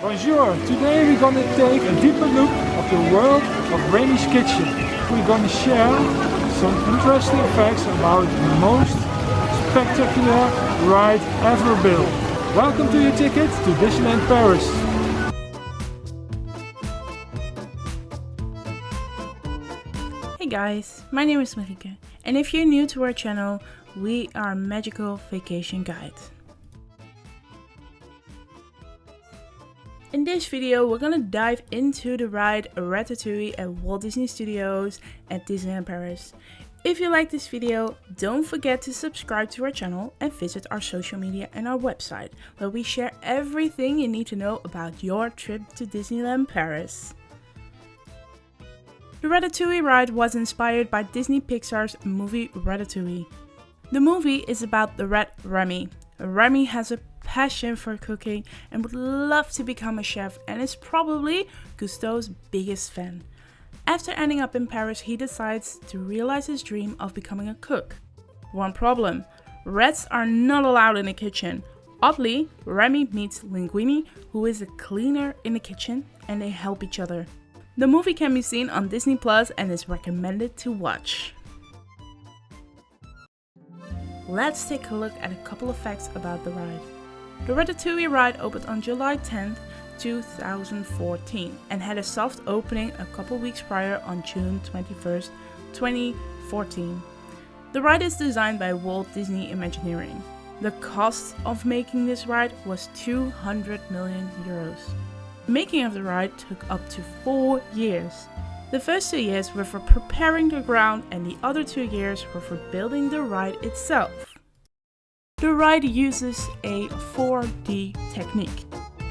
Bonjour! Today we're gonna take a deeper look of the world of Remy's kitchen. We're gonna share some interesting facts about the most spectacular ride ever built. Welcome to your ticket to Disneyland Paris. Hey guys, my name is Marieke, and if you're new to our channel, we are Magical Vacation Guide. In this video, we're gonna dive into the ride Ratatouille at Walt Disney Studios at Disneyland Paris. If you like this video, don't forget to subscribe to our channel and visit our social media and our website, where we share everything you need to know about your trip to Disneyland Paris. The Ratatouille ride was inspired by Disney Pixar's movie Ratatouille. The movie is about the rat Remy. Remy has a passion for cooking and would love to become a chef, and is probably Cousteau's biggest fan. After ending up in Paris, he decides to realize his dream of becoming a cook. One problem: rats are not allowed in the kitchen. Oddly, Remy meets Linguini, who is a cleaner in the kitchen, and they help each other. The movie can be seen on Disney Plus and is recommended to watch. Let's take a look at a couple of facts about the ride. The Ratatouille ride opened on July 10th, 2014 and had a soft opening a couple weeks prior on June 21st, 2014. The ride is designed by Walt Disney Imagineering. The cost of making this ride was 200 million euros. Making of the ride took up to 4 years. The first 2 years were for preparing the ground and the other 2 years were for building the ride itself. The ride uses a 4D technique,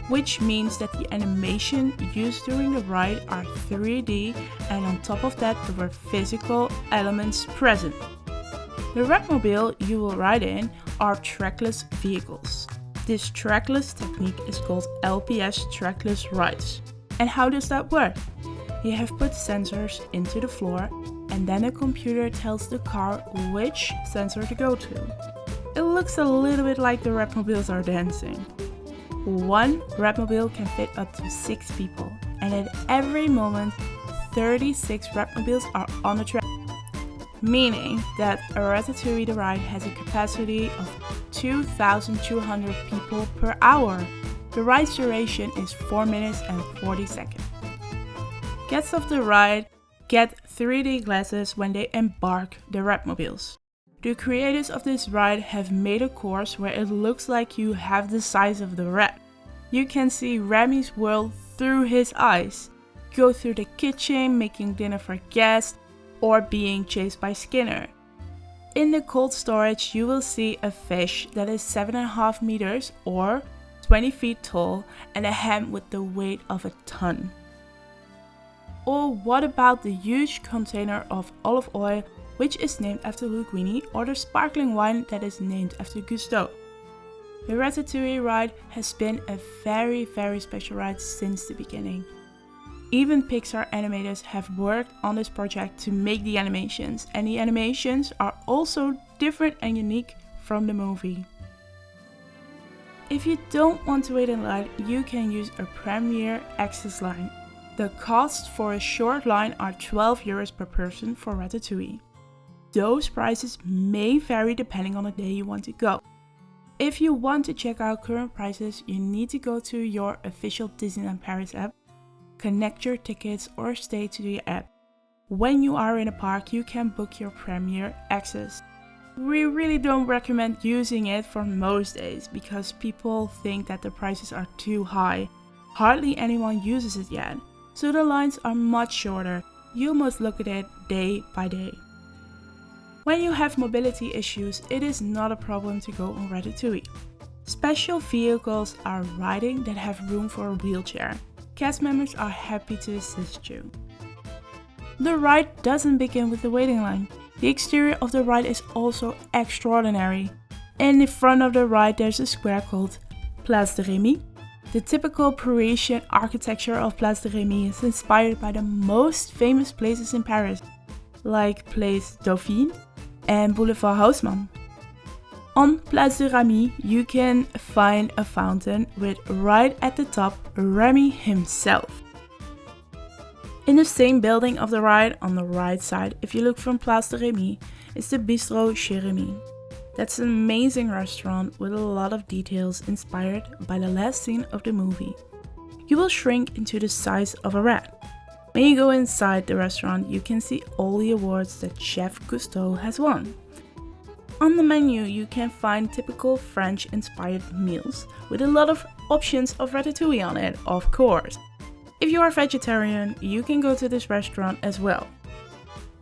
which means that the animation used during the ride are 3D, and on top of that there were physical elements present. The Ratmobile you will ride in are trackless vehicles. This trackless technique is called LPS trackless rides. And how does that work? You have put sensors into the floor, and then a computer tells the car which sensor to go to. It looks a little bit like the Ratmobiles are dancing. One Ratmobile can fit up to 6 people, and at every moment 36 Ratmobiles are on the track, meaning that a Ratatouille the ride has a capacity of 2,200 people per hour. The ride's duration is 4 minutes and 40 seconds. Guests of the ride get 3D glasses when they embark the Ratmobiles. The creators of this ride have made a course where it looks like you have the size of the rat. You can see Remy's world through his eyes, go through the kitchen making dinner for guests, or being chased by Skinner. In the cold storage you will see a fish that is 7.5 meters or 20 feet tall and a ham with the weight of a ton. Or what about the huge container of olive oil, which is named after Linguini, or the sparkling wine that is named after Cousteau? The Ratatouille ride has been a very special ride since the beginning. Even Pixar animators have worked on this project to make the animations, and the animations are also different and unique from the movie. If you don't want to wait in line, you can use a Premier Access line. The costs for a short line are 12 euros per person for Ratatouille. Those prices may vary depending on the day you want to go. If you want to check out current prices, you need to go to your official Disneyland Paris app, connect your tickets or stay to the app. When you are in a park, you can book your Premier Access. We really don't recommend using it for most days because people think that the prices are too high. Hardly anyone uses it yet, so the lines are much shorter. You must look at it day by day. When you have mobility issues, it is not a problem to go on Ratatouille. Special vehicles are riding that have room for a wheelchair. Cast members are happy to assist you. The ride doesn't begin with the waiting line. The exterior of the ride is also extraordinary. In the front of the ride there's a square called Place de Remy. The typical Parisian architecture of Place de Remy is inspired by the most famous places in Paris, like Place Dauphine and Boulevard Haussmann. On Place de Remy, you can find a fountain with right at the top Remy himself. In the same building of the ride, on the right side, if you look from Place de Remy, is the Bistro Chez Remy. That's an amazing restaurant with a lot of details inspired by the last scene of the movie. You will shrink into the size of a rat. When you go inside the restaurant, you can see all the awards that Chef Cousteau has won. On the menu, you can find typical French-inspired meals with a lot of options of ratatouille on it, of course. If you are vegetarian, you can go to this restaurant as well.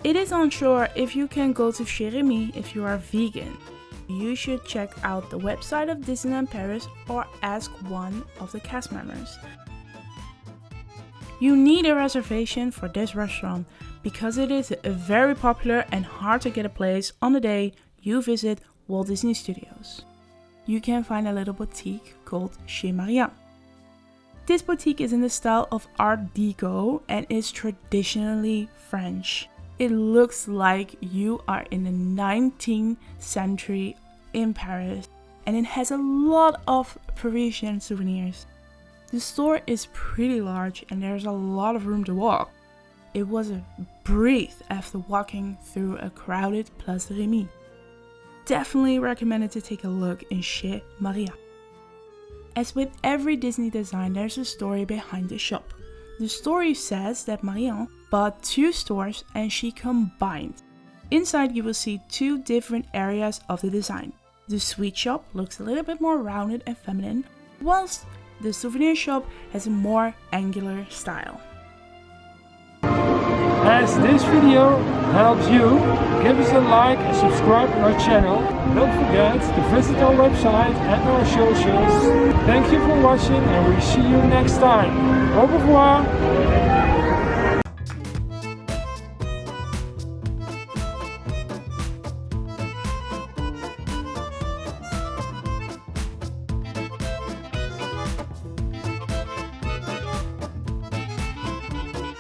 It is unsure if you can go to Chez Remy if you are vegan. You should check out the website of Disneyland Paris or ask one of the cast members. You need a reservation for this restaurant because it is very popular and hard to get a place on the day you visit Walt Disney Studios. You can find a little boutique called Chez Marianne. This boutique is in the style of Art Deco and is traditionally French. It looks like you are in the 19th century in Paris, and it has a lot of Parisian souvenirs. The store is pretty large and there's a lot of room to walk. It was a breath after walking through a crowded Place de Remy. Definitely recommended to take a look in Chez Marianne. As with every Disney design, there's a story behind the shop. The story says that Marianne bought 2 stores and she combined. Inside you will see 2 different areas of the design. The sweet shop looks a little bit more rounded and feminine, whilst the souvenir shop has a more angular style. As this video helps you, give us a like and subscribe to our channel. Don't forget to visit our website and our socials. Thank you for watching and we see you next time. Au revoir!